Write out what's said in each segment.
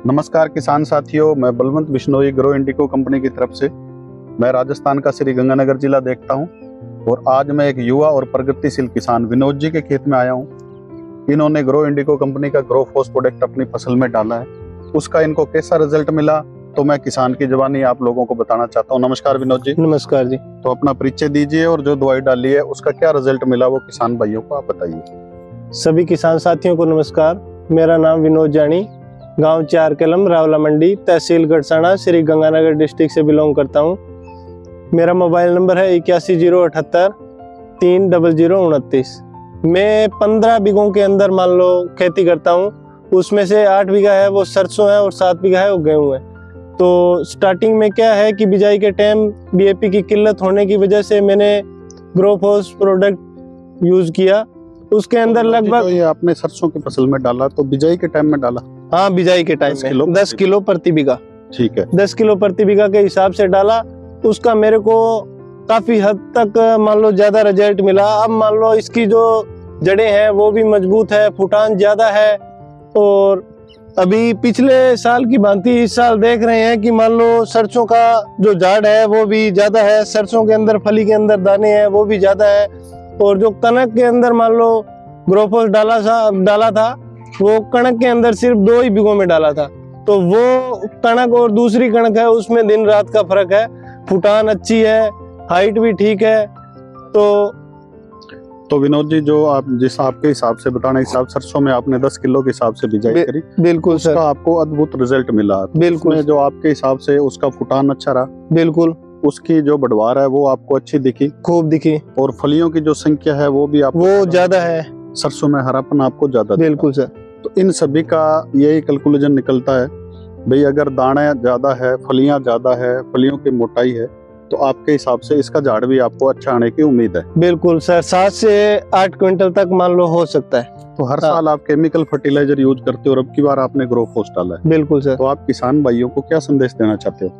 नमस्कार किसान साथियों, मैं बलवंत बिश्नोई ग्रो इंडिको कंपनी की तरफ से मैं राजस्थान का श्री गंगानगर जिला देखता हूं और आज मैं एक युवा और प्रगतिशील किसान विनोद जी के खेत में आया हूं। इन्होंने ग्रो इंडिको कंपनी का ग्रो फोर्स प्रोडक्ट अपनी फसल में डाला है, उसका इनको कैसा रिजल्ट मिला तो मैं किसान की जुबानी आप लोगों को बताना चाहता हूँ। नमस्कार विनोद जी। नमस्कार जी। तो अपना परिचय दीजिए और जो दवाई डाली है उसका क्या रिजल्ट मिला वो किसान भाइयों को आप बताइए। सभी किसान साथियों को नमस्कार। मेरा नाम विनोद जानी, गांव चार कलम, रावला मंडी, तहसील गढ़साना, श्री गंगानगर डिस्ट्रिक्ट से बिलोंग करता हूं। मेरा मोबाइल नंबर है 810873 30029। मैं 15 बीघों के अंदर मान लो खेती करता हूं। उसमें से 8 बीघा है वो सरसों है और 7 बीघा है वो गेहूं है। तो स्टार्टिंग में क्या है कि बिजाई के टाइम डीएपी की किल्लत होने की वजह से मैंने ग्रो फोर्स प्रोडक्ट यूज किया। उसके अंदर लगभग ये आपने सरसों की फसल में डाला तो बिजाई के टाइम में डाला? हाँ, बिजाई के टाइम में 10 किलो प्रति बीघा। ठीक है, 10 किलो प्रति बीघा के हिसाब से डाला। उसका मेरे को काफी हद तक मान लो ज्यादा रिजल्ट मिला। अब मान लो इसकी जो जड़ें हैं वो भी मजबूत है, फुटान ज्यादा है। और अभी पिछले साल की भांति इस साल देख रहे हैं कि मान लो सरसों का जो झाड़ है वो भी ज्यादा है, सरसों के अंदर फली के अंदर दाने हैं वो भी ज्यादा है। और जो कणक के अंदर मान लो ग्रोफोस डाला था वो कणक के अंदर सिर्फ 2 ही बीघों में डाला था। तो वो कणक और दूसरी कणक है उसमें दिन रात का फर्क है। फुटान अच्छी है, हाइट भी ठीक है। तो विनोद जी, जो आप जिस आपके हिसाब से बताने हिसाब सरसों में आपने 10 किलो के हिसाब से बिजाई करी, बिल्कुल सर, उसका आपको अद्भुत रिजल्ट मिला। बिल्कुल। जो आपके हिसाब से उसका फुटान अच्छा रहा, बिल्कुल। उसकी जो बढ़वार है वो आपको अच्छी दिखी, खूब दिखी। और फलियों की जो संख्या है वो भी आपको वो ज्यादा है, सरसों में हरापन आपको ज्यादा। बिल्कुल सर। तो इन सभी का यही कैलकुलेशन निकलता है भाई, अगर दाना ज्यादा है, फलियां ज्यादा है, फलियों की मोटाई है, तो आपके हिसाब से इसका झाड़ भी आपको अच्छा आने की उम्मीद है। बिल्कुल सर, 7 से 8 क्विंटल तक मान लो हो सकता है। तो हर साल आप केमिकल फर्टिलाइजर यूज करते हो और अब की बार आपने ग्रो फोर्स डाला है। बिल्कुल सर। तो आप किसान भाइयों को क्या संदेश देना चाहते हो?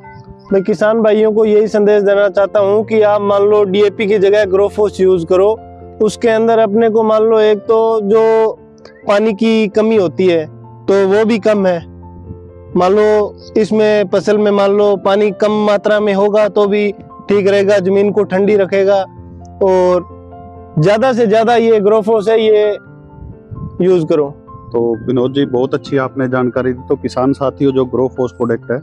मैं किसान भाइयों को यही संदेश देना चाहता हूँ कि आप मान लो डीएपी की जगह ग्रो फोर्स यूज करो। उसके अंदर अपने को मान लो एक तो जो पानी की कमी होती है तो वो भी कम है। मान लो इसमें फसल में मान लो पानी कम मात्रा में होगा तो भी ठीक रहेगा, जमीन को ठंडी रखेगा। और ज्यादा से ज्यादा ये ग्रो फोर्स है ये यूज करो। तो विनोद जी, बहुत अच्छी आपने जानकारी दी। तो किसान साथियों, जो ग्रो फोर्स प्रोडक्ट है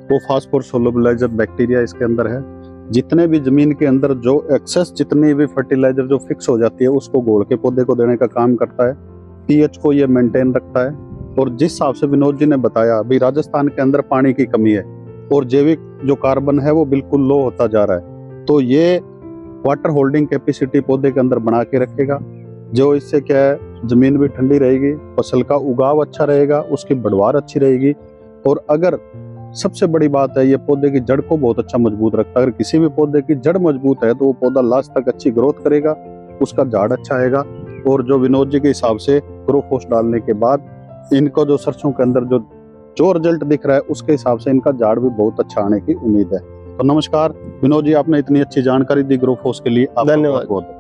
वो फास्फोरस सोलुबलाइजर बैक्टीरिया इसके अंदर है। जितने भी जमीन के अंदर जो एक्सेस जितनी भी फर्टिलाइजर जो फिक्स हो जाती है उसको घोल के पौधे को देने का काम करता है। पीएच को ये मेंटेन रखता है। और जिस हिसाब से विनोद जी ने बताया, अभी राजस्थान के अंदर पानी की कमी है और जैविक जो कार्बन है वो बिल्कुल लो होता जा रहा है। तो ये वाटर होल्डिंग कैपेसिटी पौधे के अंदर बना के रखेगा, जो इससे क्या है, जमीन भी ठंडी रहेगी, फसल का उगाव अच्छा रहेगा, उसकी बढ़वार अच्छी रहेगी। और अगर सबसे बड़ी बात है, ये पौधे की जड़ को बहुत अच्छा मजबूत रखता है। अगर किसी भी पौधे की जड़ मजबूत है तो वो पौधा लास्ट तक अच्छी ग्रोथ करेगा, उसका झाड़ अच्छा आएगा। और जो विनोद जी के हिसाब से ग्रो फोर्स डालने के बाद इनको जो सरसों के अंदर जो रिजल्ट दिख रहा है उसके हिसाब से इनका झाड़ भी बहुत अच्छा आने की उम्मीद है। तो नमस्कार विनोद जी, आपने इतनी अच्छी जानकारी दी ग्रो फोर्स के लिए, आपका धन्यवाद। बहुत बहुत